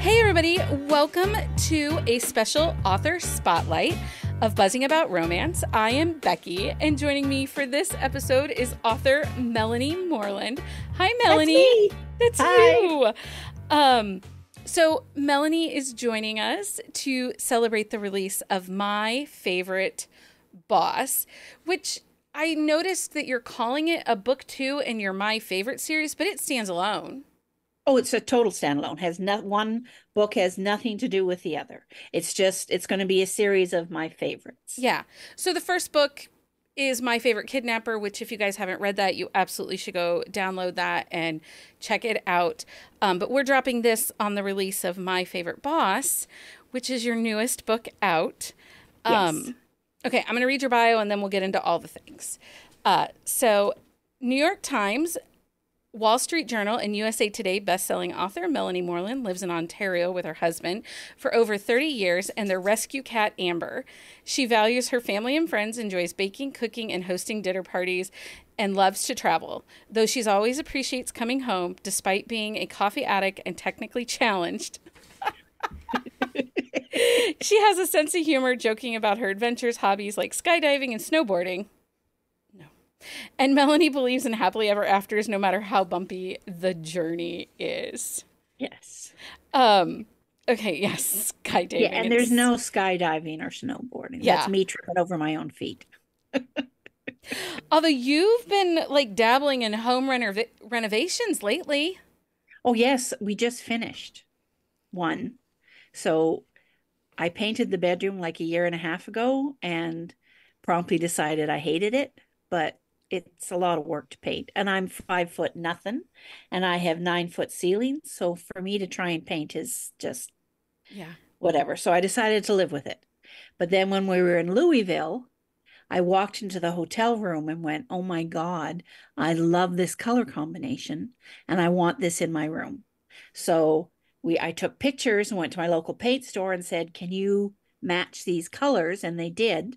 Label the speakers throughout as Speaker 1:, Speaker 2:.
Speaker 1: Hey, everybody, welcome to a special author spotlight of Buzzing About Romance. I am Becky, and joining me for this episode is author Melanie Moreland. Hi, Melanie.
Speaker 2: That's me.
Speaker 1: That's
Speaker 2: Hi.
Speaker 1: you. So Melanie is joining us to celebrate the release of My Favorite Boss, which I noticed that you're calling it a book two in your My Favorite series, but it stands alone.
Speaker 2: Oh, it's a total standalone. Has not one book has nothing to do with the other. It's going to be a series of my favorites.
Speaker 1: Yeah. So the first book is My Favorite Kidnapper, which if you guys haven't read that, you absolutely should go download that and check it out. But we're dropping this on the release of My Favorite Boss, which is your newest book out.
Speaker 2: Yes.
Speaker 1: Okay, I'm going to read your bio and then we'll get into all the things. So New York Times, Wall Street Journal, and USA Today bestselling author Melanie Moreland lives in Ontario with her husband for over 30 years and their rescue cat, Amber. She values her family and friends, enjoys baking, cooking, and hosting dinner parties, and loves to travel, though she's always appreciates coming home despite being a coffee addict and technically challenged. She has a sense of humor, joking about her adventures, hobbies like skydiving and snowboarding. And Melanie believes in happily ever afters, no matter how bumpy the journey is.
Speaker 2: Yes.
Speaker 1: Okay, yes, skydiving.
Speaker 2: Yeah, and there's no skydiving or snowboarding.
Speaker 1: Yeah.
Speaker 2: That's me tripping over my own feet.
Speaker 1: Although you've been like dabbling in home renovations lately.
Speaker 2: Oh, yes, we just finished one. So I painted the bedroom like a year and a half ago and promptly decided I hated it, but it's a lot of work to paint. And I'm 5 foot nothing, and I have 9 foot ceilings. So for me to try and paint is just whatever. So I decided to live with it. But then when we were in Louisville, I walked into the hotel room and went, oh my God, I love this color combination and I want this in my room. So I took pictures and went to my local paint store and said, can you match these colors? And they did.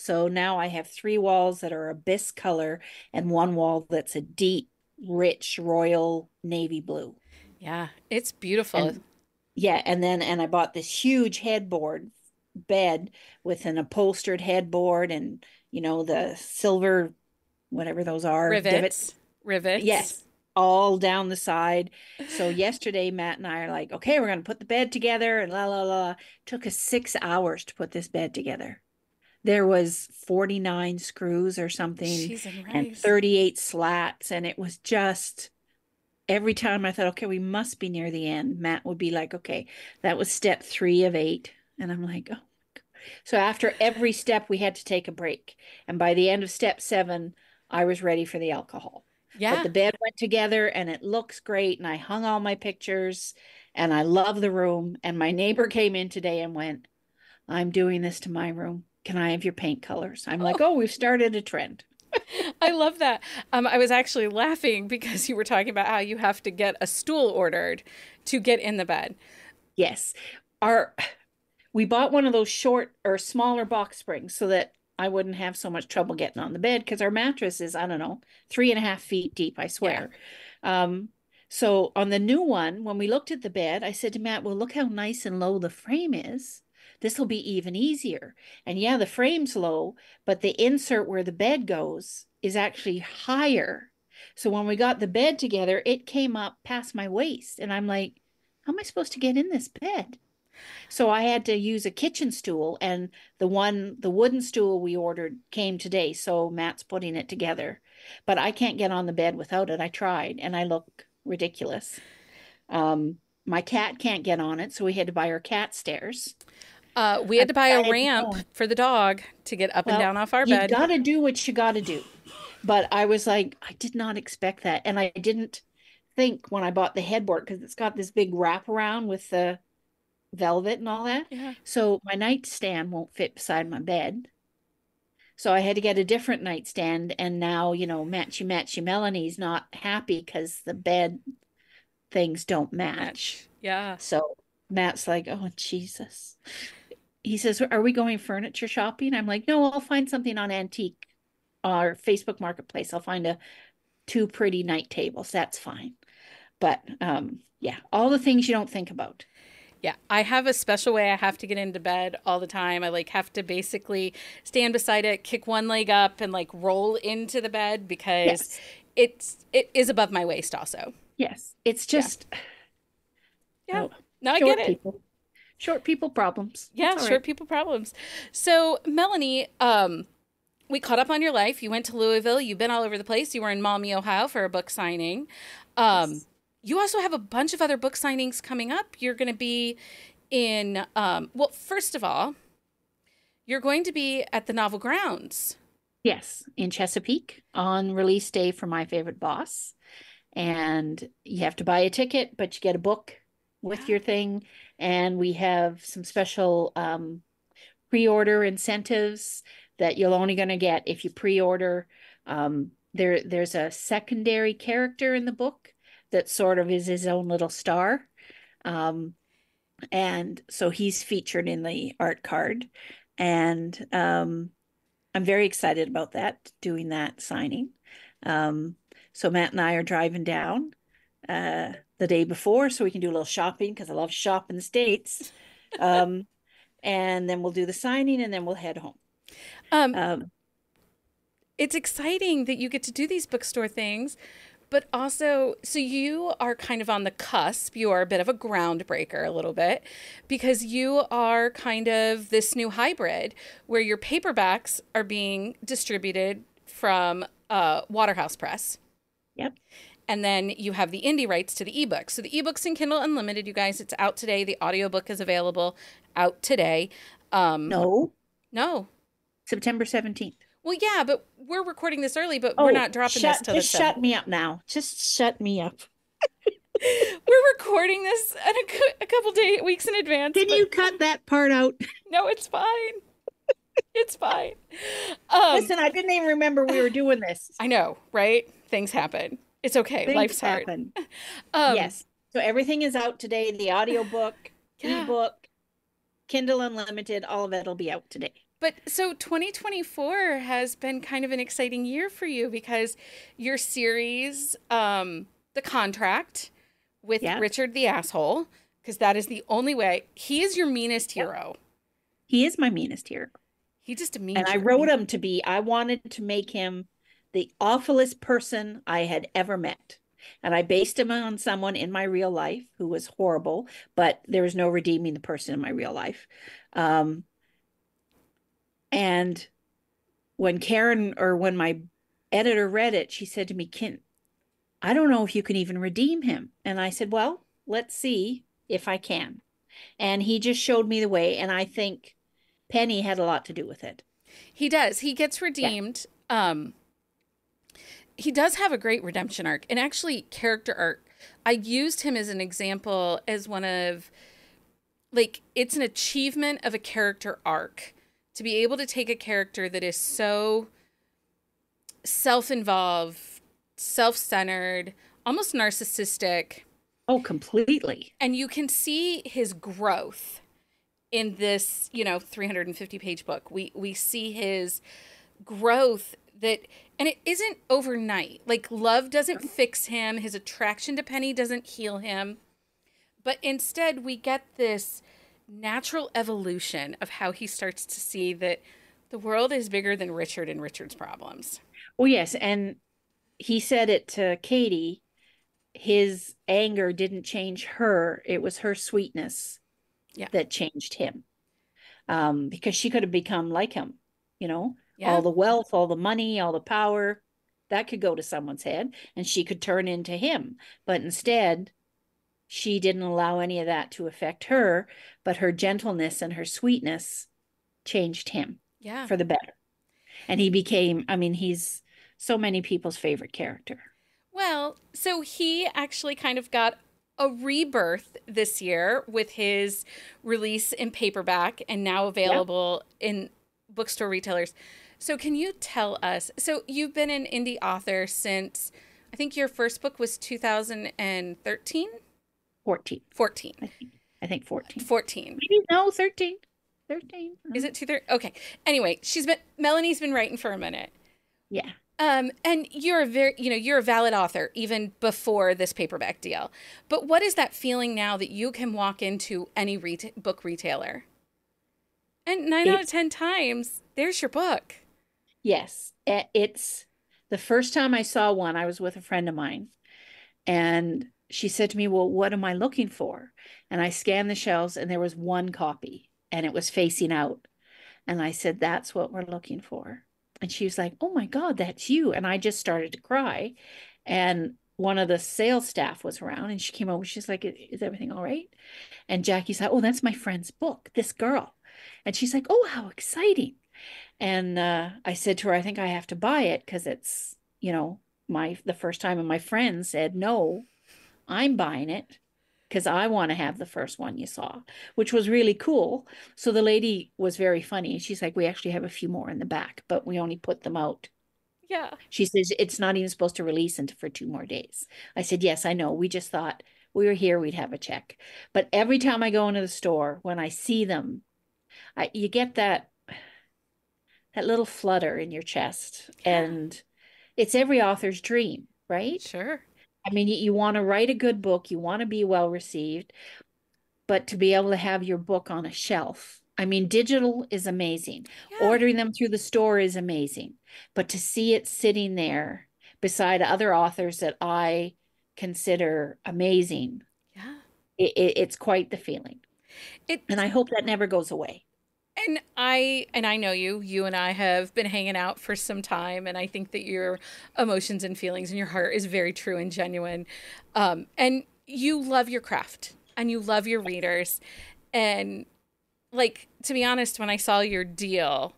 Speaker 2: So now I have 3 walls that are a bisque color and one wall that's a deep, rich, royal navy blue.
Speaker 1: Yeah, it's beautiful.
Speaker 2: And I bought this huge headboard bed with an upholstered headboard and, the silver, whatever those are,
Speaker 1: Rivets.
Speaker 2: Yes, all down the side. So yesterday, Matt and I are like, okay, we're going to put the bed together and la, la, la. Took us 6 hours to put this bed together. There was 49 screws or something and 38 slats. And it was just every time I thought, okay, we must be near the end. Matt would be like, okay, that was step 3 of 8. And I'm like, oh. So after every step, we had to take a break. And by the end of step 7, I was ready for the alcohol.
Speaker 1: Yeah.
Speaker 2: But the bed went together and it looks great. And I hung all my pictures and I love the room. And my neighbor came in today and went, I'm doing this to my room. Can I have your paint colors? I'm like, oh, we've started a trend.
Speaker 1: I love that. I was actually laughing because you were talking about how you have to get a stool ordered to get in the bed.
Speaker 2: Yes. We bought one of those short or smaller box springs so that I wouldn't have so much trouble getting on the bed because our mattress is, I don't know, 3.5 feet deep, I swear. Yeah. So on the new one, when we looked at the bed, I said to Matt, well, look how nice and low the frame is. This will be even easier. And yeah, the frame's low, but the insert where the bed goes is actually higher. So when we got the bed together, it came up past my waist. And I'm like, how am I supposed to get in this bed? So I had to use a kitchen stool, and the wooden stool we ordered came today. So Matt's putting it together, but I can't get on the bed without it. I tried and I look ridiculous. My cat can't get on it. So we had to buy her cat stairs.
Speaker 1: We had to buy a ramp for the dog to get up and down off our bed.
Speaker 2: You got to do what you got to do. But I was like, I did not expect that. And I didn't think when I bought the headboard, because it's got this big wraparound with the velvet and all that.
Speaker 1: Yeah.
Speaker 2: So my nightstand won't fit beside my bed. So I had to get a different nightstand. And now, matchy Melanie's not happy because the bed things don't match.
Speaker 1: Yeah.
Speaker 2: So Matt's like, oh, Jesus. He says, are we going furniture shopping? I'm like, no, I'll find something on Antique or Facebook Marketplace. I'll find 2 pretty night tables. That's fine. But yeah, all the things you don't think about.
Speaker 1: Yeah, I have a special way I have to get into bed all the time. I like have to basically stand beside it, kick one leg up and like roll into the bed because
Speaker 2: Yes.
Speaker 1: it is above my waist also.
Speaker 2: Yes. It's
Speaker 1: Yeah.
Speaker 2: just
Speaker 1: Yeah.
Speaker 2: oh,
Speaker 1: No, I get
Speaker 2: short
Speaker 1: it.
Speaker 2: people. Short people problems. It's
Speaker 1: Yeah,
Speaker 2: all right.
Speaker 1: short people problems. So, Melanie, we caught up on your life. You went to Louisville. You've been all over the place. You were in Maumee, Ohio for a book signing. Um,
Speaker 2: Yes.
Speaker 1: you also have a bunch of other book signings coming up. You're going to be in, well, first of all, you're going to be at the Novel Grounds.
Speaker 2: Yes, in Chesapeake on release day for My Favorite Boss. And you have to buy a ticket, but you get a book with
Speaker 1: Yeah.
Speaker 2: your thing. And we have some special pre-order incentives that you're only going to get if you pre-order. There's a secondary character in the book that sort of is his own little star. Um, and so he's featured in the art card. And I'm very excited about that, doing that signing. Um, so Matt and I are driving down the day before so we can do a little shopping because I love shopping the States. Um, and then we'll do the signing and then we'll head home.
Speaker 1: Um,
Speaker 2: Um,
Speaker 1: it's exciting that you get to do these bookstore things, but also, so you are kind of on the cusp. You are a bit of a groundbreaker, a little bit, because you are kind of this new hybrid where your paperbacks are being distributed from Waterhouse Press.
Speaker 2: yep.
Speaker 1: And then you have the indie rights to the ebook. So the ebook's in Kindle Unlimited, you guys. It's out today. The audiobook is available out today.
Speaker 2: No,
Speaker 1: No.
Speaker 2: September 17th.
Speaker 1: Well, yeah, but we're recording this early, but we're
Speaker 2: Oh,
Speaker 1: not dropping this till the
Speaker 2: just
Speaker 1: 7th.
Speaker 2: shut me up now. Just shut me up.
Speaker 1: We're recording this at a couple weeks in advance,
Speaker 2: Can
Speaker 1: but
Speaker 2: you cut that part out?
Speaker 1: no, it's fine. It's fine. Um,
Speaker 2: Listen, I didn't even remember we were doing this.
Speaker 1: I know, right? Things happen. It's okay.
Speaker 2: Things
Speaker 1: Life's hard.
Speaker 2: happen.
Speaker 1: Um,
Speaker 2: Yes. So everything is out today. The audiobook,
Speaker 1: yeah.
Speaker 2: ebook, Kindle Unlimited, all of it will be out today.
Speaker 1: But so 2024 has been kind of an exciting year for you because your series, The Contract with
Speaker 2: Yeah.
Speaker 1: Richard the Asshole, because that is the only way. He is your meanest
Speaker 2: Yep.
Speaker 1: hero.
Speaker 2: He is my meanest hero.
Speaker 1: He just a mean
Speaker 2: And I
Speaker 1: jerk.
Speaker 2: wrote him to be, I wanted to make him the awfulest person I had ever met. And I based him on someone in my real life who was horrible, but there was no redeeming the person in my real life. Um, and when Karen or when my editor read it, she said to me, I don't know if you can even redeem him. And I said, well, let's see if I can. And he just showed me the way. And I think Penny had a lot to do with it.
Speaker 1: He does. He gets
Speaker 2: Yeah.
Speaker 1: redeemed. He does have a great redemption arc and actually character arc. I used him as an example as one of like it's an achievement of a character arc to be able to take a character that is so self-involved, self-centered, almost narcissistic,
Speaker 2: Oh, completely.
Speaker 1: and you can see his growth in this, 350 page book. We see his growth that and it isn't overnight. Like love doesn't fix him, his attraction to Penny doesn't heal him, but instead we get this natural evolution of how he starts to see that the world is bigger than Richard and Richard's problems.
Speaker 2: Oh, yes. And he said it to Katie. His anger didn't change her. It was her sweetness
Speaker 1: Yeah.
Speaker 2: that changed him. Because she could have become like him,
Speaker 1: Yeah.
Speaker 2: all the wealth, all the money, all the power that could go to someone's head and she could turn into him. But instead, she didn't allow any of that to affect her, but her gentleness and her sweetness changed him
Speaker 1: Yeah.
Speaker 2: for the better. And he became, I mean, he's so many people's favorite character.
Speaker 1: Well, so he actually kind of got a rebirth this year with his release in paperback and now available in bookstore retailers. So can you tell us, so you've been an indie author since, I think your first book was 2013?
Speaker 2: 14.
Speaker 1: 14.
Speaker 2: I think 14.
Speaker 1: 14.
Speaker 2: Maybe no, 13. 13.
Speaker 1: Is it 230? Okay. Anyway, Melanie's been writing for a minute.
Speaker 2: Yeah.
Speaker 1: And you're a very, you're a valid author even before this paperback deal. But what is that feeling now that you can walk into any book retailer and nine out of
Speaker 2: It's
Speaker 1: 10 times, there's your book.
Speaker 2: yes, it's the first time I saw one, I was with a friend of mine, and she said to me, "Well, what am I looking for?" And I scanned the shelves, and there was one copy, and it was facing out. And I said, "That's what we're looking for." And she was like, "Oh my God, that's you." And I just started to cry. And one of the sales staff was around, and she came over. She's like, "Is everything all right?" And Jackie said, "Oh, that's my friend's book, this girl." And she's like, "Oh, how exciting." And I said to her, "I think I have to buy it because it's, the first time." And my friend said, "No, I'm buying it because I want to have the first one you saw," which was really cool. So the lady was very funny. She's like, "We actually have a few more in the back, but we only put them out."
Speaker 1: Yeah.
Speaker 2: She says, "It's not even supposed to release until for 2 more days." I said, "Yes, I know. We just thought we were here, we'd have a check." But every time I go into the store, when I see them, you get that little flutter in your chest.
Speaker 1: Yeah.
Speaker 2: And it's every author's dream, right?
Speaker 1: Sure.
Speaker 2: I mean, you want to write a good book, you want to be well received, but to be able to have your book on a shelf. I mean, digital is amazing.
Speaker 1: Yeah.
Speaker 2: Ordering them through the store is amazing. But to see it sitting there beside other authors that I consider amazing,
Speaker 1: Yeah.
Speaker 2: it's quite the feeling. And
Speaker 1: It
Speaker 2: I hope that never goes away.
Speaker 1: and I know you and I have been hanging out for some time, and I think that your emotions and feelings and your heart is very true and genuine. And you love your craft and you love your readers. And like, to be honest, when I saw your deal,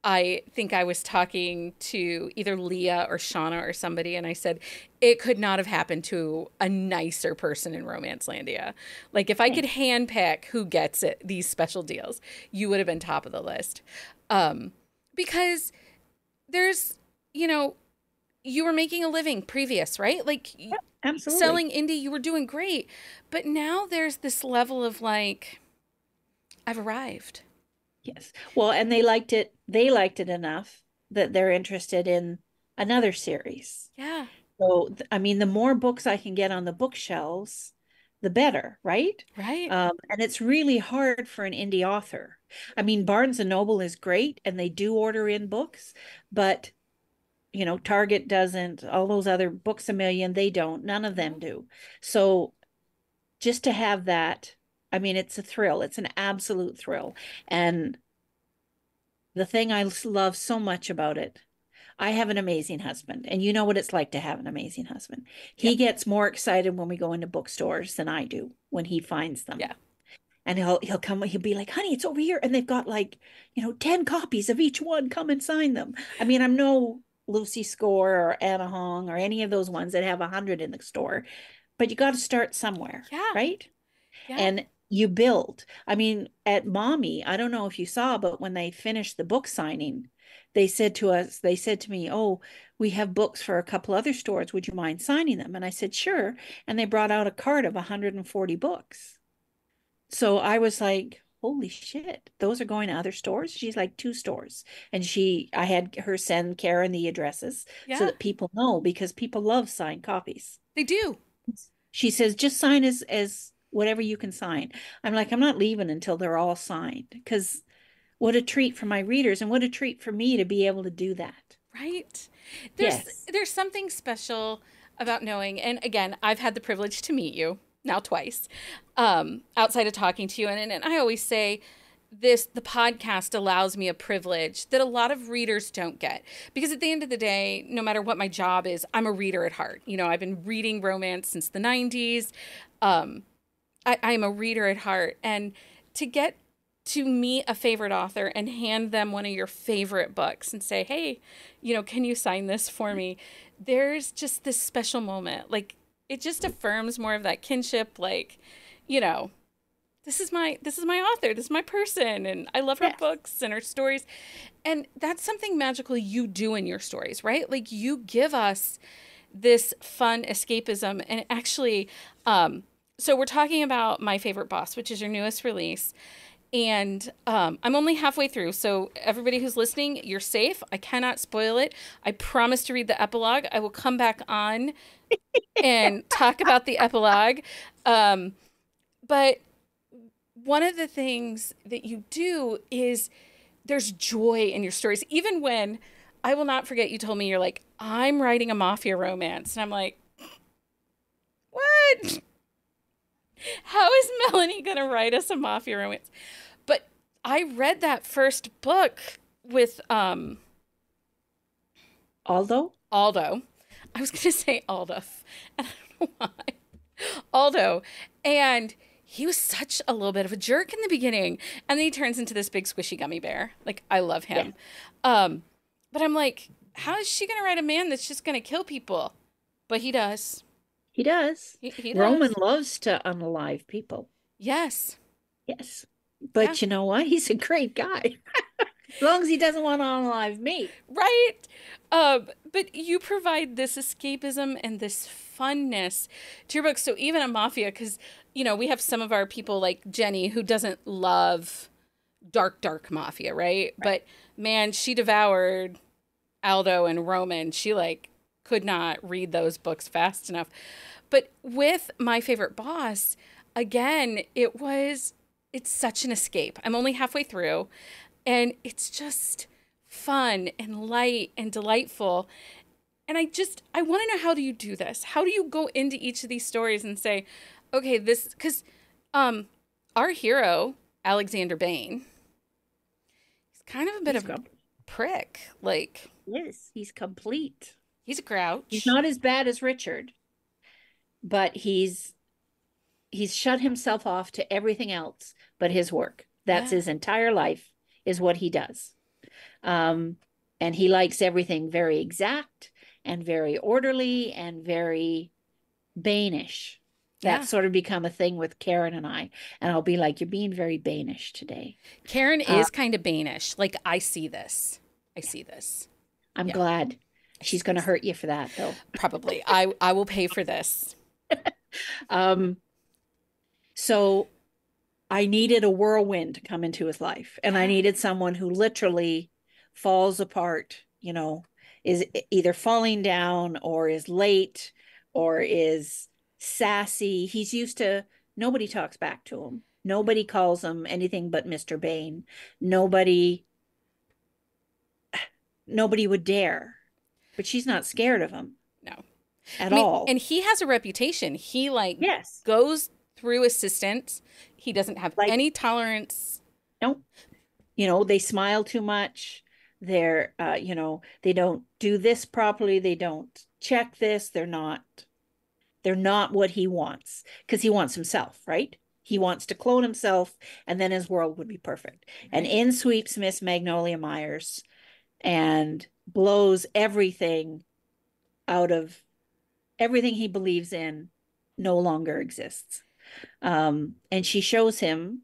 Speaker 1: I think I was talking to either Leah or Shauna or somebody, and I said, it could not have happened to a nicer person in Romancelandia. Like, if I could
Speaker 2: Thanks.
Speaker 1: handpick who gets it, these special deals, you would have been top of the list. Um, because there's, you know, you were making a living previous, right? Like,
Speaker 2: Yep, absolutely.
Speaker 1: selling indie, you were doing great. But now there's this level of like, I've arrived.
Speaker 2: Yes. Well, and they liked it. They liked it enough that they're interested in another series.
Speaker 1: Yeah.
Speaker 2: So, I mean, the more books I can get on the bookshelves, the better, right?
Speaker 1: Right.
Speaker 2: And it's really hard for an indie author. I mean, Barnes and Noble is great, and they do order in books, but Target doesn't. All those other Books a Million, they don't. None of them
Speaker 1: No.
Speaker 2: do. So just to have that, I mean, it's a thrill. It's an absolute thrill. And the thing I love so much about it, I have an amazing husband, and you know what it's like to have an amazing husband.
Speaker 1: Yeah.
Speaker 2: He gets more excited when we go into bookstores than I do when he finds them.
Speaker 1: Yeah.
Speaker 2: And he'll come, he'll be like, "Honey, it's over here." And they've got like, 10 copies of each one. Come and sign them. I mean, I'm no Lucy Score or Anna Hong or any of those ones that have 100 in the store, but you got to start somewhere,
Speaker 1: Yeah.
Speaker 2: right?
Speaker 1: Yeah.
Speaker 2: And you build. I mean, at Mommy, I don't know if you saw, but when they finished the book signing, they said to me, "Oh, we have books for a couple other stores. Would you mind signing them?" And I said, "Sure." And they brought out a cart of 140 books. So I was like, "Holy shit, those are going to other stores?" She's like, "Two stores." And I had her send Karen the addresses so
Speaker 1: Yeah.
Speaker 2: that people know because people love signed copies.
Speaker 1: They do.
Speaker 2: She says, "Just sign as whatever you can sign." I'm like, "I'm not leaving until they're all signed because what a treat for my readers and what a treat for me to be able to do that."
Speaker 1: Right. There's
Speaker 2: Yes.
Speaker 1: there's something special about knowing, and again, I've had the privilege to meet you now twice, outside of talking to you, and I always say the podcast allows me a privilege that a lot of readers don't get, because at the end of the day, no matter what my job is, I'm a reader at heart. I've been reading romance since the 90s. I'm a reader at heart, and to get to meet a favorite author and hand them one of your favorite books and say, "Hey, can you sign this for me?" There's just this special moment. Like, it just affirms more of that kinship. Like, you know, this is my author, this is my person, and I love her
Speaker 2: Yes.
Speaker 1: books and her stories. And that's something magical you do in your stories, right? Like, you give us this fun escapism. And actually, so we're talking about My Favorite Boss, which is your newest release. And I'm only halfway through, so everybody who's listening, you're safe. I cannot spoil it. I promise to read the epilogue. I will come back on and talk about the epilogue. Um, but one of the things that you do is there's joy in your stories. Even when I will not forget, you told me you're like, I'm writing a mafia romance. And I'm like, what? How is Melanie going to write us a mafia romance? But I read that first book with
Speaker 2: Aldo?
Speaker 1: Aldo. I was going to say Aldous, and I don't know why. Aldo. And he was such a little bit of a jerk in the beginning. And then he turns into this big squishy gummy bear. Like, I love
Speaker 2: Yeah,
Speaker 1: him. But I'm like, how is she going to write a man that's just going to kill people? But he does.
Speaker 2: he does.
Speaker 1: He
Speaker 2: Roman
Speaker 1: does.
Speaker 2: loves to unalive people.
Speaker 1: Yes.
Speaker 2: Yes.
Speaker 1: Yeah.
Speaker 2: But you know what? He's a great guy. As long as he doesn't want to unalive me.
Speaker 1: Right. But you provide this escapism and this funness to your book. So even a mafia, because, we have some of our people like Jenny who doesn't love dark, dark mafia, right?
Speaker 2: Right.
Speaker 1: But man, she devoured Aldo and Roman. She like could not read those books fast enough. But with My Favorite Boss, again, it's such an escape. I'm only halfway through, and it's just fun and light and delightful. And I want to know, how do you do this? How do you go into each of these stories and say, okay, this, because our hero, Alexander Bain, he's kind of a bit
Speaker 2: He's
Speaker 1: of a
Speaker 2: com
Speaker 1: prick. Like,
Speaker 2: yes, he's complete.
Speaker 1: he's a
Speaker 2: He's
Speaker 1: grouch.
Speaker 2: not as bad as Richard, but he's shut himself off to everything else but his work. That's
Speaker 1: Yeah.
Speaker 2: his entire life is what he does. Um, and he likes everything very exact and very orderly and very Bainish.
Speaker 1: Yeah.
Speaker 2: That's sort of become a thing with Karen and I. And I'll be like, you're being very Bainish today.
Speaker 1: Karen
Speaker 2: Uh,
Speaker 1: is kind of Banish. Like, I see this. I see this.
Speaker 2: I'm
Speaker 1: Yeah,
Speaker 2: glad.
Speaker 1: I
Speaker 2: She's
Speaker 1: see
Speaker 2: going to
Speaker 1: this.
Speaker 2: hurt you for that, though.
Speaker 1: Probably. I will pay for this.
Speaker 2: Um, so I needed a whirlwind to come into his life, and I
Speaker 1: Yeah.
Speaker 2: needed someone who literally falls apart, is either falling down or is late or is sassy. He's used to nobody talks back to him. Nobody calls him anything but Mr. Bain. Nobody nobody would dare. But she's not scared of him
Speaker 1: No.
Speaker 2: at
Speaker 1: I mean,
Speaker 2: all.
Speaker 1: and he has a reputation. He like
Speaker 2: Yes.
Speaker 1: goes through assistance. He doesn't have
Speaker 2: Like,
Speaker 1: any tolerance.
Speaker 2: no, they smile too much. They don't do this properly. They don't check this. They're not what he wants because he wants himself, right? He wants to clone himself and then his world would be perfect. And
Speaker 1: Right.
Speaker 2: in sweeps Miss Magnolia Myers and blows everything out of everything he believes in no longer exists. And she shows him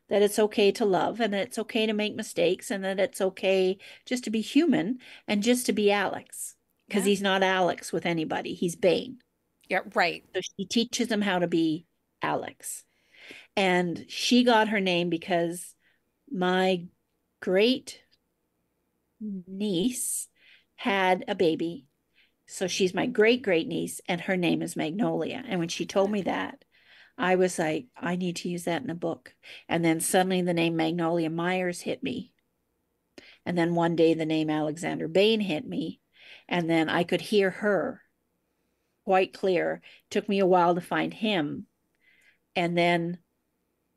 Speaker 2: that it's okay to love and that it's okay to make mistakes and that it's okay just to be human and just to be Alex because
Speaker 1: Yeah.
Speaker 2: he's not Alex with anybody. He's Bane.
Speaker 1: Yeah. Right.
Speaker 2: So she teaches him how to be Alex. And she got her name because my great niece had a baby. So she's my great great niece, and her name is Magnolia. And when she told me that, I was like, I need to use that in a book. And then suddenly the name Magnolia Myers hit me. And then one day the name Alexander Bain hit me. And then I could hear her quite clear. It took me a while to find him. And then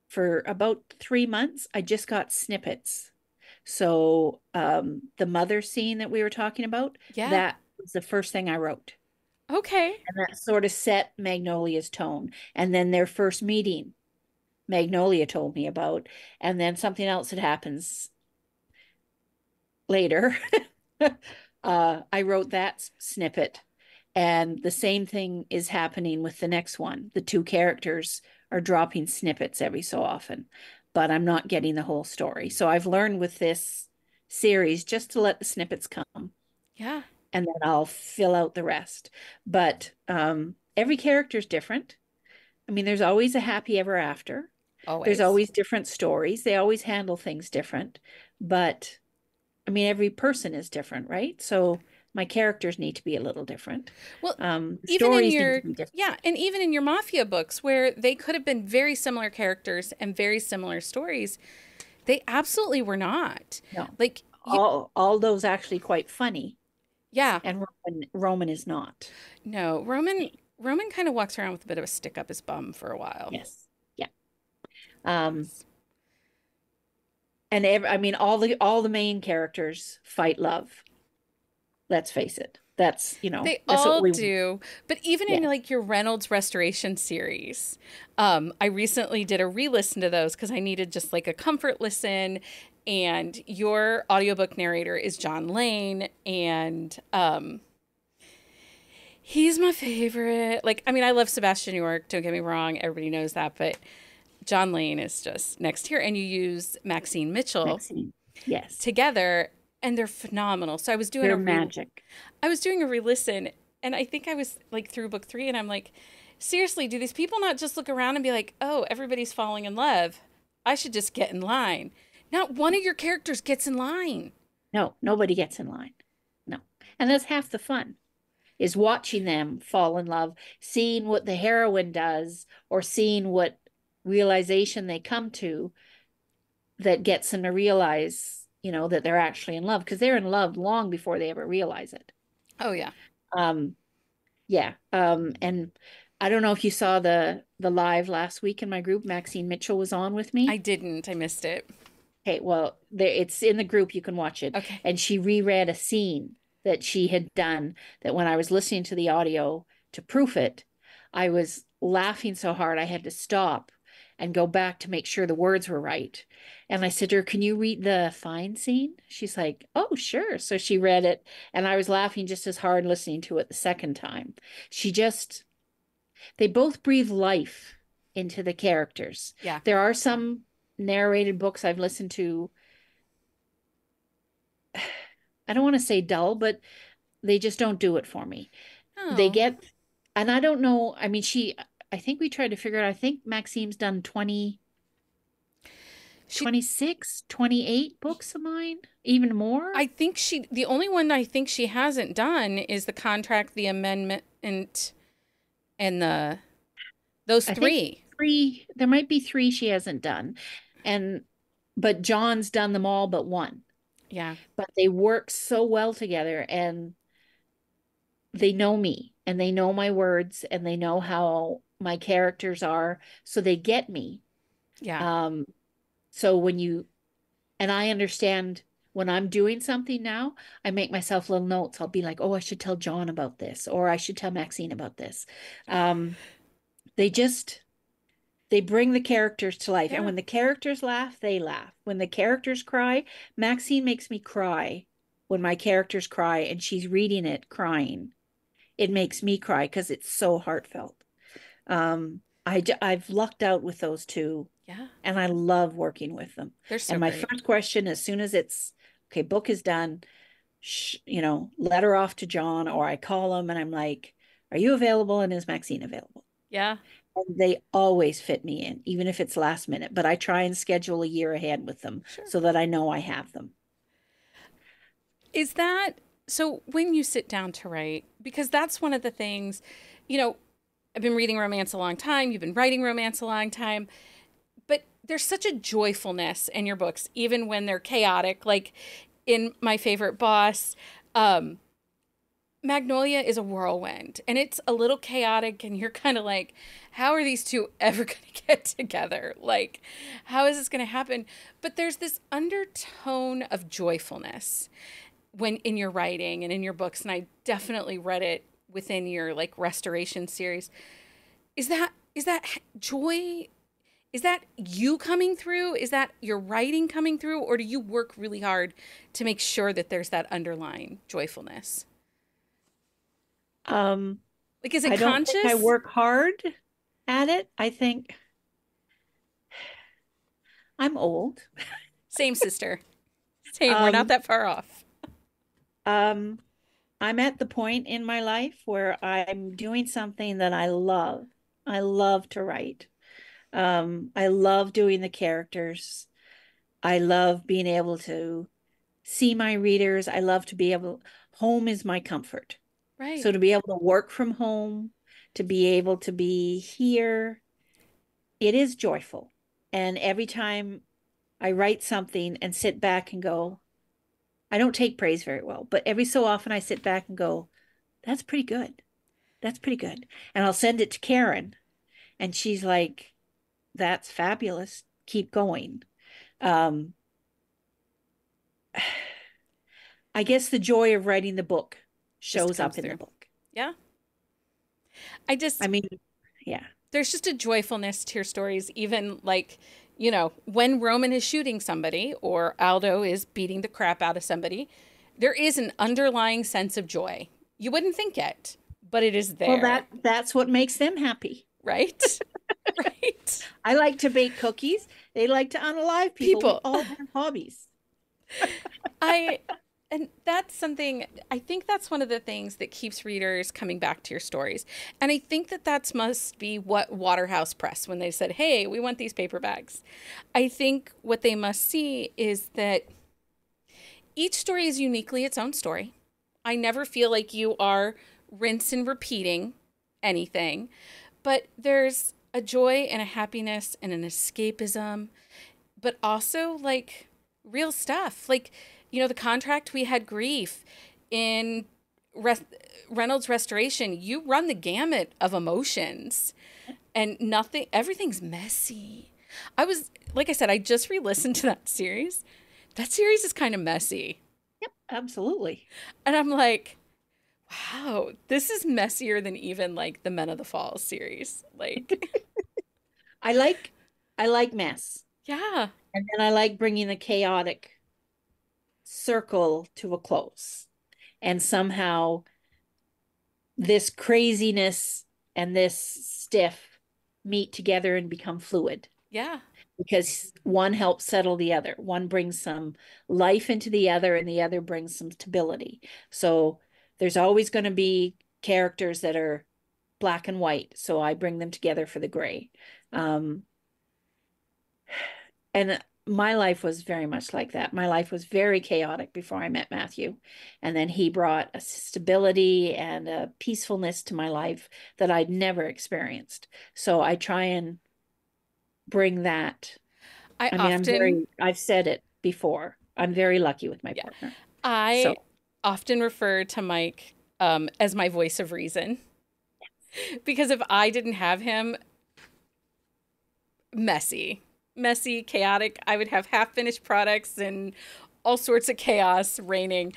Speaker 2: for about 3 months, I just got snippets. So the mother scene that we were talking about,
Speaker 1: Yeah.
Speaker 2: that was the first thing I wrote.
Speaker 1: Okay.
Speaker 2: And that sort of set Magnolia's tone. And then their first meeting, Magnolia told me about. And then something else that happens later. I wrote that snippet. And the same thing is happening with the next one. The two characters are dropping snippets every so often, but I'm not getting the whole story. So I've learned with this series just to let the snippets come
Speaker 1: Yeah.
Speaker 2: and then I'll fill out the rest. But every character is different. I mean, there's always a happy ever after, There's
Speaker 1: Always.
Speaker 2: always different stories. They always handle things different. But I mean, every person is different, right? So my characters need to be a little different.
Speaker 1: Well, even in
Speaker 2: Stories need to
Speaker 1: your
Speaker 2: be different.
Speaker 1: yeah, and even in your mafia books where they could have been very similar characters and very similar stories, they absolutely were not.
Speaker 2: No,
Speaker 1: Like you
Speaker 2: all those actually quite funny,
Speaker 1: yeah.
Speaker 2: and Roman is not.
Speaker 1: No, Roman kind of walks around with a bit of a stick up his bum for a while.
Speaker 2: Yes. Yeah.
Speaker 1: He
Speaker 2: Um,
Speaker 1: does.
Speaker 2: and I mean, all the main characters fight love. Let's face it.
Speaker 1: They
Speaker 2: That's what
Speaker 1: all
Speaker 2: we,
Speaker 1: do, but even in
Speaker 2: yeah.
Speaker 1: like your Reynolds Restoration series, I recently did a re-listen to those because I needed just like a comfort listen. And your audiobook narrator is John Lane, and he's my favorite. Like, I mean, I love Sebastian York. Don't get me wrong; everybody knows that, but John Lane is just next here. And you use Maxine Mitchell
Speaker 2: Maxine. Yes.
Speaker 1: together, and they're phenomenal. So
Speaker 2: They're magic.
Speaker 1: I was doing a re-listen, and I think I was like through book 3, and I'm like, seriously, do these people not just look around and be like, oh, everybody's falling in love? I should just get in line. Not one of your characters gets in line.
Speaker 2: No, nobody gets in line. No. And that's half the fun, is watching them fall in love, seeing what the heroine does, or seeing what realization they come to that gets them to realize, that they're actually in love, because they're in love long before they ever realize it.
Speaker 1: Oh yeah,
Speaker 2: Um, yeah. And I don't know if you saw the live last week in my group. Maxine Mitchell was on with
Speaker 1: I
Speaker 2: me.
Speaker 1: didn't. I missed it.
Speaker 2: Okay, well, it's in the group. You can watch it.
Speaker 1: Okay.
Speaker 2: And she reread a scene that she had done, that when I was listening to the audio to proof it, I was laughing so hard I had to stop and go back to make sure the words were right. And I said to her, "Can you read the fine scene?" She's like, "Oh, sure." So she read it, and I was laughing just as hard listening to it the second time. She just, they both breathe life into the characters.
Speaker 1: Yeah.
Speaker 2: There are some narrated books I've listened to, I don't want to say dull, but they just don't do it for me. They
Speaker 1: Oh,
Speaker 2: get, and I don't know, I mean, I think we tried to figure out, I think Maxime's done
Speaker 1: she.
Speaker 2: 26, 28 books of mine, even more.
Speaker 1: I think she. The only one I think she hasn't done is the contract, the amendment, and the those
Speaker 2: I think
Speaker 1: three.
Speaker 2: there might be three she hasn't done. And, but John's done them all but one.
Speaker 1: Yeah.
Speaker 2: But they work so well together, and they know me, and they know my words, and they know how my characters are. So they get me.
Speaker 1: Yeah.
Speaker 2: Um, so and I understand when I'm doing something now, I make myself little notes. I'll be like, oh, I should tell John about this, or I should tell Maxine about this. Um, they just, they bring the characters to life. And
Speaker 1: Yeah.
Speaker 2: when the characters laugh, they laugh. When the characters cry, Maxine makes me cry when my characters cry, and she's reading it crying. It makes me cry because it's so heartfelt. I've lucked out with those two,
Speaker 1: Yeah.
Speaker 2: and I love working with them.
Speaker 1: They're so
Speaker 2: And my
Speaker 1: great.
Speaker 2: first question, as soon as it's okay, book is done, letter off to John, or I call him and I'm like, "Are you available? And is Maxine available?"
Speaker 1: Yeah.
Speaker 2: And they always fit me in, even if it's last minute. But I try and schedule a year ahead with them
Speaker 1: Sure.
Speaker 2: so that I know I have them.
Speaker 1: Is that so when you sit down to write? Because that's one of the things, you know, I've been reading romance a long time, you've been writing romance a long time, but there's such a joyfulness in your books, even when they're chaotic. Like in My Favorite Boss, um, Magnolia is a whirlwind and it's a little chaotic, and you're kind of like, how are these two ever going to get together? Like, how is this going to happen? But there's this undertone of joyfulness when in your writing and in your books, and I definitely read it within your like restoration series. Is that joy? Is that you coming through? Is that your writing coming through, or do you work really hard to make sure that there's that underlying joyfulness?
Speaker 2: Um,
Speaker 1: Like, is it
Speaker 2: I don't think I
Speaker 1: conscious?
Speaker 2: work hard at it. I think I'm old.
Speaker 1: Same, sister. Same. We're not
Speaker 2: Um,
Speaker 1: that far off.
Speaker 2: um, I'm at the point in my life where I'm doing something that I love. I love to write. I love doing the characters. I love being able to see my readers. I love to be able, home is my comfort.
Speaker 1: Right.
Speaker 2: So to be able to work from home, to be able to be here, it is joyful. And every time I write something and sit back and go, I don't take praise very well, but every so often I sit back and go, that's pretty good. That's pretty good. And I'll send it to Karen and she's like, that's fabulous. Keep going. Um, I guess the joy of writing the book
Speaker 1: Just
Speaker 2: shows
Speaker 1: comes
Speaker 2: up in the
Speaker 1: through.
Speaker 2: book.
Speaker 1: Yeah. I just,
Speaker 2: I mean, yeah.
Speaker 1: there's just a joyfulness to your stories, even like, you know, when Roman is shooting somebody or Aldo is beating the crap out of somebody, there is an underlying sense of joy. You wouldn't think it, but it is
Speaker 2: Well,
Speaker 1: there,
Speaker 2: that's what makes them happy.
Speaker 1: right? Right.
Speaker 2: I like to bake cookies. They like to unalive people. We
Speaker 1: People.
Speaker 2: all have hobbies.
Speaker 1: I and that's something I think that's one of the things that keeps readers coming back to your stories. And I think that that's must be what Waterhouse Press when they said, "Hey, we want these paperbacks." I think what they must see is that each story is uniquely its own story. I never feel like you are rinse and repeating anything, but there's a joy and a happiness and an escapism, but also like real stuff. Like, you know, the contract, we had grief in Reynolds Restoration. You run the gamut of emotions and nothing, everything's messy. I was, like I said, I just re listened to that series. That series is kind of messy.
Speaker 2: Yep, absolutely.
Speaker 1: And I'm like, wow, this is messier than even like the Men of the Falls series. Like,
Speaker 2: I like I like mess.
Speaker 1: yeah,
Speaker 2: And then I like bringing the chaotic circle to a close. And somehow this craziness and this stiff meet together and become fluid
Speaker 1: yeah.
Speaker 2: because one helps settle the other. One brings some life into the other, and the other brings some stability. So there's always going to be characters that are black and white. So I bring them together for the gray. Um, and my life was very much like that. My life was very chaotic before I met Matthew. And then he brought a stability and a peacefulness to my life that I'd never experienced. So I try and bring that.
Speaker 1: I
Speaker 2: I mean,
Speaker 1: often,
Speaker 2: I've said it before. I'm very lucky with my
Speaker 1: yeah,
Speaker 2: partner.
Speaker 1: I
Speaker 2: So,
Speaker 1: often refer to Mike as my voice of reason because if I didn't have him, messy, chaotic, I would have half finished products and all sorts of chaos reigning.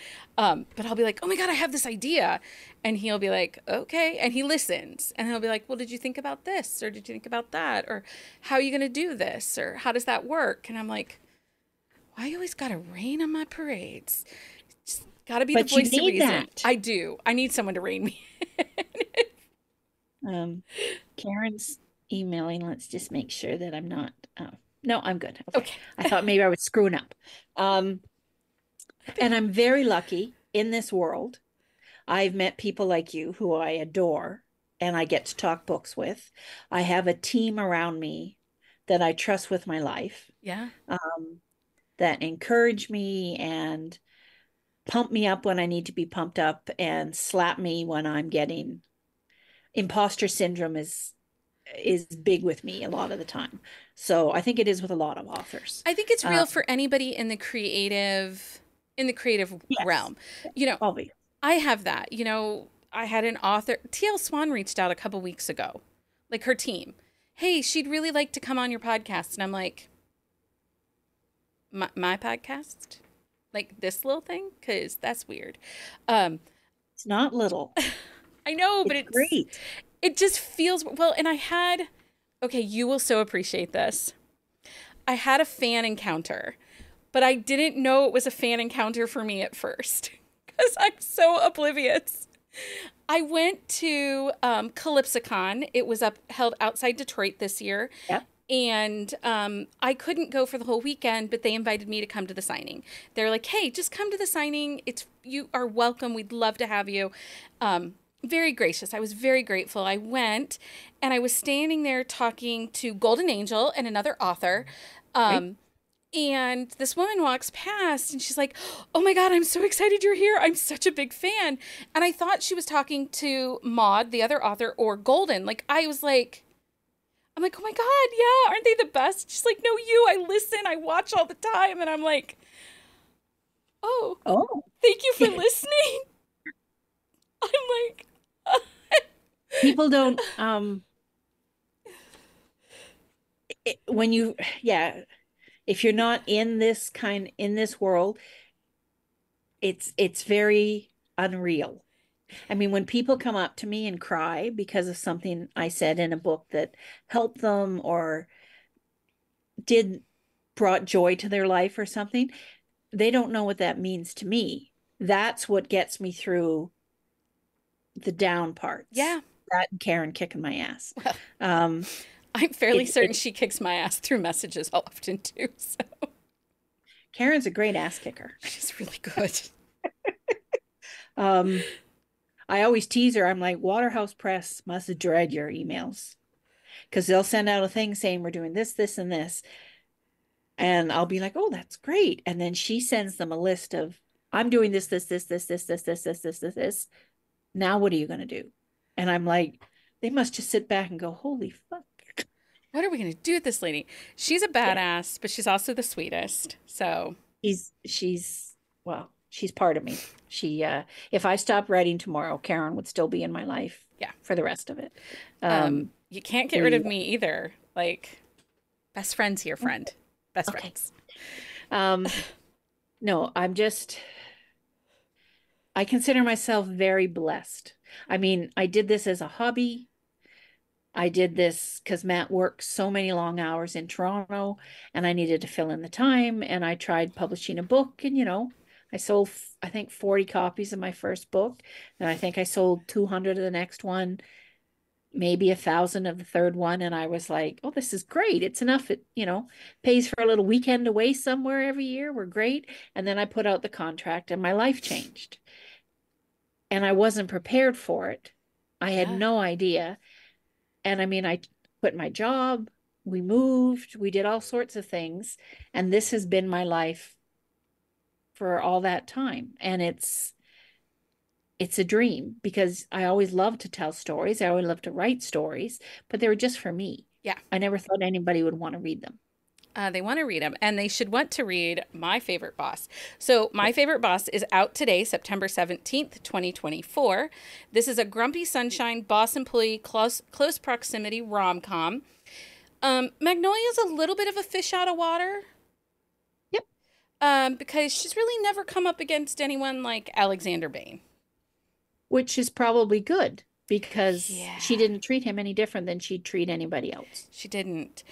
Speaker 1: But I'll be like, oh my God, I have this idea. And he'll be like, okay. And he listens. And he'll be like, well, did you think about this? Or did you think about that? Or how are you going to do this? Or how does that work? And I'm like, why you always got to rain on my parades? Just got to be the
Speaker 2: but you
Speaker 1: voice of
Speaker 2: need
Speaker 1: reason.
Speaker 2: that.
Speaker 1: I do. I need someone to rein me.
Speaker 2: Um, Karen's emailing. Let's just make sure that I'm not. No, I'm good. Okay.
Speaker 1: Okay.
Speaker 2: I thought maybe I was screwing up. And I'm very lucky in this world. I've met people like you who I adore and I get to talk books with. I have a team around me that I trust with my life,
Speaker 1: Yeah.
Speaker 2: that encourage me and pump me up when I need to be pumped up and slap me when I'm getting imposter syndrome is big with me a lot of the time. So I think it is with a lot of authors.
Speaker 1: I think it's
Speaker 2: Uh,
Speaker 1: real for anybody in the creative
Speaker 2: yes,
Speaker 1: realm. You know,
Speaker 2: obvious.
Speaker 1: I have that. You know, I had an author, TL Swan reached out a couple weeks ago, like her team. Hey, she'd really like to come on your podcast. And I'm like, my podcast? Like this little thing? Because that's weird. Um,
Speaker 2: It's not little.
Speaker 1: I know, but
Speaker 2: It's great.
Speaker 1: it just feels, well, and I had, okay, you will so appreciate this. I had a fan encounter, but I didn't know it was a fan encounter for me at first because I'm so oblivious. I went to CalypsoCon. It was held outside Detroit this year.
Speaker 2: Yep.
Speaker 1: And I couldn't go for the whole weekend, but they invited me to come to the signing. They're like, "Hey, just come to the signing. You are welcome. We'd love to have you." Very gracious. I was very grateful. I went and I was standing there talking to Golden Angel and another author.
Speaker 2: Right?
Speaker 1: Um, and this woman walks past and she's like, "Oh my God, I'm so excited you're here. I'm such a big fan." And I thought she was talking to Maud, the other author, or Golden. Like, I'm like, "Oh my God, yeah, aren't they the best?" She's like, "No, you. I listen. I watch all the time." And I'm like, "Oh,
Speaker 2: Oh,
Speaker 1: thank you for listening." I'm like,
Speaker 2: people don't when you yeah, if you're not in this world, it's very unreal. I mean, when people come up to me and cry because of something I said in a book that helped them or did brought joy to their life or something, they don't know what that means to me. That's what gets me through the down parts.
Speaker 1: yeah.
Speaker 2: That and Karen kicking my ass.
Speaker 1: Well,
Speaker 2: Um,
Speaker 1: I'm fairly
Speaker 2: it,
Speaker 1: certain
Speaker 2: it
Speaker 1: she kicks my ass through messages often too. So
Speaker 2: Karen's a great ass kicker.
Speaker 1: she's really good.
Speaker 2: Um, I always tease her. I'm like, Waterhouse Press must dread your emails because they'll send out a thing saying we're doing this, this, and this. And I'll be like, oh, that's great. And then she sends them a list of, I'm doing this. Now what are you going to do? And I'm like, they must just sit back and go, holy fuck.
Speaker 1: What are we going to do with this lady? She's a
Speaker 2: Yeah.
Speaker 1: badass, but she's also the sweetest. So,
Speaker 2: Well, she's part of me. If I stopped writing tomorrow, Karen would still be in my life
Speaker 1: yeah.
Speaker 2: for the rest of it. Um,
Speaker 1: You can't get rid of me either. Like, best friends here, friend. Best
Speaker 2: okay.
Speaker 1: friends.
Speaker 2: Um, no, I consider myself very blessed. I mean, I did this as a hobby. I did this because Matt worked so many long hours in Toronto and I needed to fill in the time. And I tried publishing a book and, I sold, I think, 40 copies of my first book. And I think I sold 200 of the next one, maybe 1,000 of the third one. And I was like, oh, this is great. It's enough. It, pays for a little weekend away somewhere every year. We're great. And then I put out the contract and my life changed. And I wasn't prepared for it. I had
Speaker 1: Yeah.
Speaker 2: no idea. And I mean, I quit my job, we moved, we did all sorts of things. And this has been my life for all that time. And it's a dream because I always loved to tell stories. I always loved to write stories, but they were just for me.
Speaker 1: Yeah.
Speaker 2: I never thought anybody would want to read them.
Speaker 1: They want to read them, and they should want to read My Favorite Boss. So, My Favorite Boss is out today, September 17th, 2024. This is a grumpy sunshine, boss employee, close proximity rom com. Magnolia is a little bit of a fish out of water.
Speaker 2: Yep.
Speaker 1: Because she's really never come up against anyone like Alexander Bain.
Speaker 2: Which is probably good because
Speaker 1: Yeah.
Speaker 2: she didn't treat him any different than she'd treat anybody else.
Speaker 1: She didn't.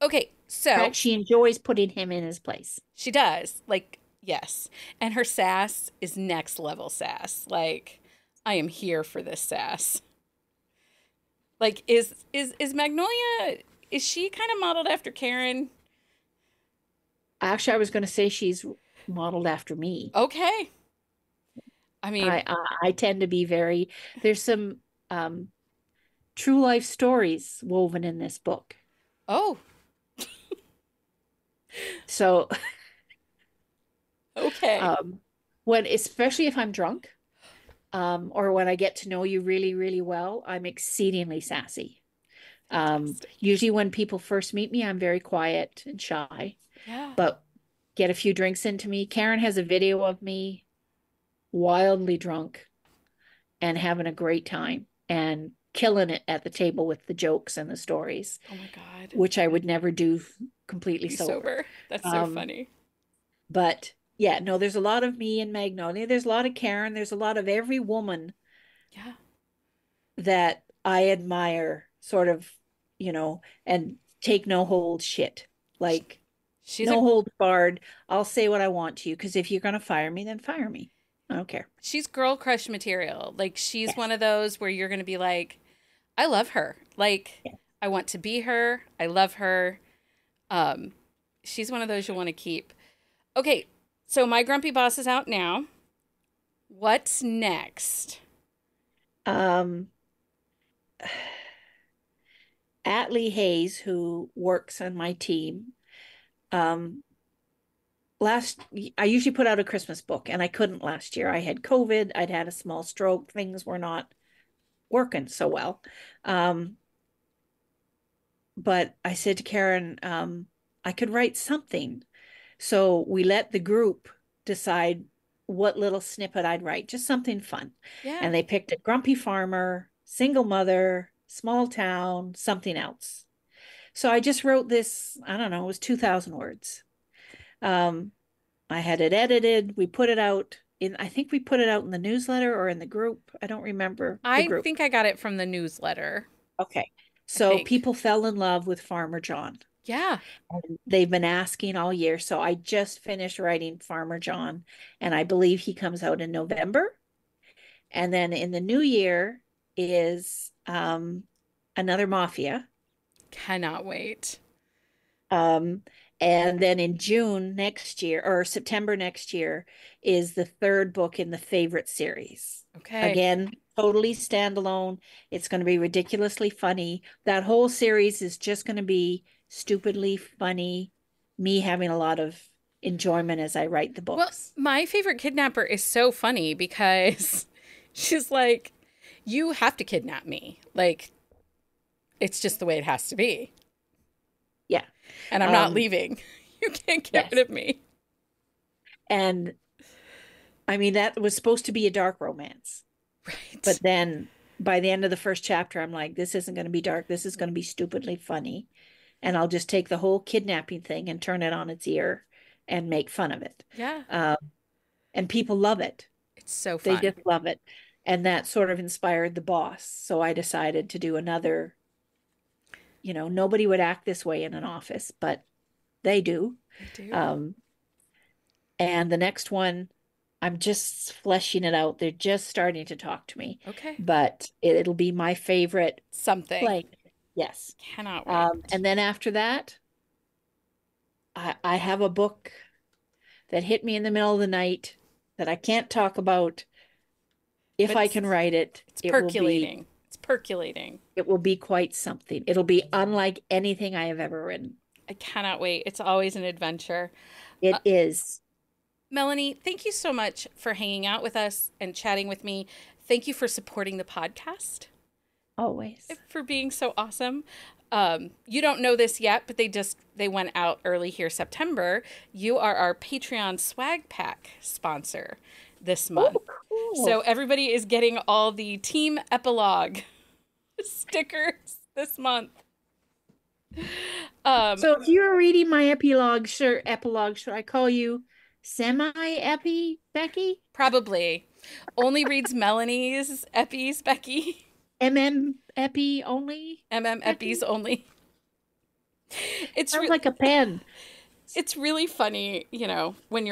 Speaker 1: Okay,
Speaker 2: In
Speaker 1: so
Speaker 2: fact, she enjoys putting him in his place.
Speaker 1: she does. Like, yes. And her sass is next level sass. Like, I am here for this sass. Like, is Magnolia, is she kind of modeled after Karen?
Speaker 2: Actually, I was going to say she's modeled after me.
Speaker 1: Okay. I mean,
Speaker 2: I tend to be there's some true life stories woven in this book.
Speaker 1: oh,
Speaker 2: So
Speaker 1: okay.
Speaker 2: especially if I'm drunk, or when I get to know you really, really well, I'm exceedingly sassy.
Speaker 1: Fantastic.
Speaker 2: Usually when people first meet me, I'm very quiet and shy,
Speaker 1: Yeah.
Speaker 2: but get a few drinks into me. Karen has a video of me wildly drunk and having a great time and killing it at the table with the jokes and the stories,
Speaker 1: Oh my God.
Speaker 2: which I would never do completely
Speaker 1: Be
Speaker 2: sober.
Speaker 1: sober. That's so
Speaker 2: Um,
Speaker 1: funny.
Speaker 2: But yeah, no, there's a lot of me in Magnolia. There's a lot of Karen. There's a lot of every woman
Speaker 1: Yeah.
Speaker 2: that I admire, sort of, and take no hold shit. Like,
Speaker 1: She's
Speaker 2: no
Speaker 1: a
Speaker 2: hold barred. I'll say what I want to you because if you're going to fire me, then fire me. I don't care.
Speaker 1: she's girl crush material. Like, she's
Speaker 2: Yes.
Speaker 1: one of those where you're going to be like, I love her. Like,
Speaker 2: Yes.
Speaker 1: I want to be her. I love her. Um, she's one of those you want to keep. Okay, so My Grumpy Boss is out now. What's next?
Speaker 2: Um, Atlee Hayes, who works on my team, um, I usually put out a Christmas book, and I couldn't last year. I had COVID, I'd had a small stroke, things were not working so well. Um, but I said to Karen, I could write something. So we let the group decide what little snippet I'd write, just something fun.
Speaker 1: Yeah.
Speaker 2: And they picked a grumpy farmer, single mother, small town, something else. So I just wrote this, I don't know, it was 2,000 words. Um, I had it edited. We put it out in, I think we put it out in the newsletter or in the group. I don't remember the
Speaker 1: I
Speaker 2: group.
Speaker 1: think I got it from the newsletter.
Speaker 2: Okay.
Speaker 1: I
Speaker 2: So
Speaker 1: think.
Speaker 2: people fell in love with Farmer John.
Speaker 1: Yeah.
Speaker 2: And they've been asking all year. So I just finished writing Farmer John, and I believe he comes out in November. And then in the new year is another Mafia.
Speaker 1: Cannot wait.
Speaker 2: Um, and then in June next year or September next year is the third book in the favorite series.
Speaker 1: Okay.
Speaker 2: Again, totally standalone. It's going to be ridiculously funny. That whole series is just going to be stupidly funny, me having a lot of enjoyment as I write the
Speaker 1: Well,
Speaker 2: books.
Speaker 1: my favorite kidnapper is so funny because she's like, you have to kidnap me. Like, it's just the way it has to be.
Speaker 2: Yeah.
Speaker 1: And I'm not leaving. You can't get rid of me.
Speaker 2: And I mean, that was supposed to be a dark romance.
Speaker 1: Right.
Speaker 2: But then by the end of the first chapter, I'm like, this isn't going to be dark. This is going to be stupidly funny. And I'll just take the whole kidnapping thing and turn it on its ear and make fun of it.
Speaker 1: Yeah.
Speaker 2: And people love it.
Speaker 1: It's so
Speaker 2: They
Speaker 1: fun.
Speaker 2: just love it. And that sort of inspired the boss. So I decided to do another, nobody would act this way in an office, but they do.
Speaker 1: They do.
Speaker 2: And the next one, I'm just fleshing it out. They're just starting to talk to me.
Speaker 1: Okay.
Speaker 2: But it'll be my favorite
Speaker 1: Something.
Speaker 2: play. Yes.
Speaker 1: Cannot wait.
Speaker 2: And then after that, I have a book that hit me in the middle of the night that I can't talk about. If I can write it,
Speaker 1: it's percolating. It's percolating.
Speaker 2: It will be quite something. It'll be unlike anything I have ever written.
Speaker 1: I cannot wait. It's always an adventure.
Speaker 2: It is.
Speaker 1: Melanie, thank you so much for hanging out with us and chatting with me. Thank you for supporting the podcast.
Speaker 2: Always.
Speaker 1: For being so awesome. You don't know this yet, but they went out early here September. You are our Patreon swag pack sponsor this month.
Speaker 2: Oh, cool.
Speaker 1: So everybody is getting all the team epilogue stickers this month.
Speaker 2: So if you're reading my epilogue, should I call you semi-epi Becky?
Speaker 1: Probably. Only reads Melanie's epis, Becky.
Speaker 2: MM epi only?
Speaker 1: Epis only. It's
Speaker 2: Sounds like a pen.
Speaker 1: It's really funny, when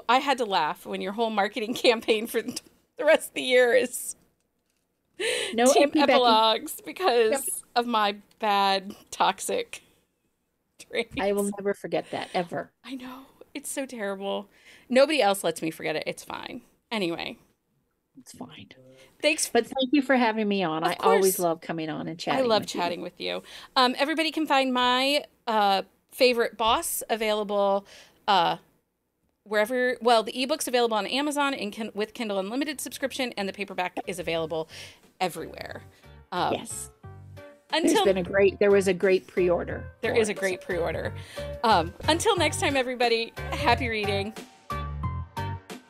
Speaker 1: I had to laugh when your whole marketing campaign for the rest of the year is
Speaker 2: no
Speaker 1: team
Speaker 2: epi
Speaker 1: epilogues
Speaker 2: Becky.
Speaker 1: because of my bad toxic traits.
Speaker 2: I will never forget that, ever.
Speaker 1: I know. It's so terrible. Nobody else lets me forget it. It's fine. Anyway.
Speaker 2: It's fine.
Speaker 1: Thanks.
Speaker 2: But thank you for having me on. I always love coming on and chatting.
Speaker 1: I love chatting with you. Everybody can find my favorite boss available wherever. Well, the ebook's available on Amazon and with Kindle Unlimited subscription, and the paperback is available everywhere.
Speaker 2: Yes. There was a great pre-order.
Speaker 1: There is a great pre-order. Until next time, everybody, happy reading.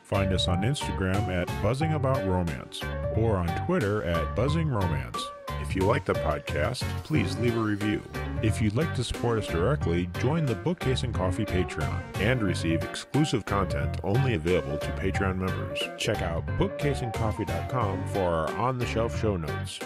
Speaker 3: Find us on Instagram at Buzzing About Romance or on Twitter at Buzzing Romance. If you like the podcast, please leave a review. If you'd like to support us directly, join the Bookcase and Coffee Patreon and receive exclusive content only available to Patreon members. Check out bookcaseandcoffee.com for our on-the-shelf show notes.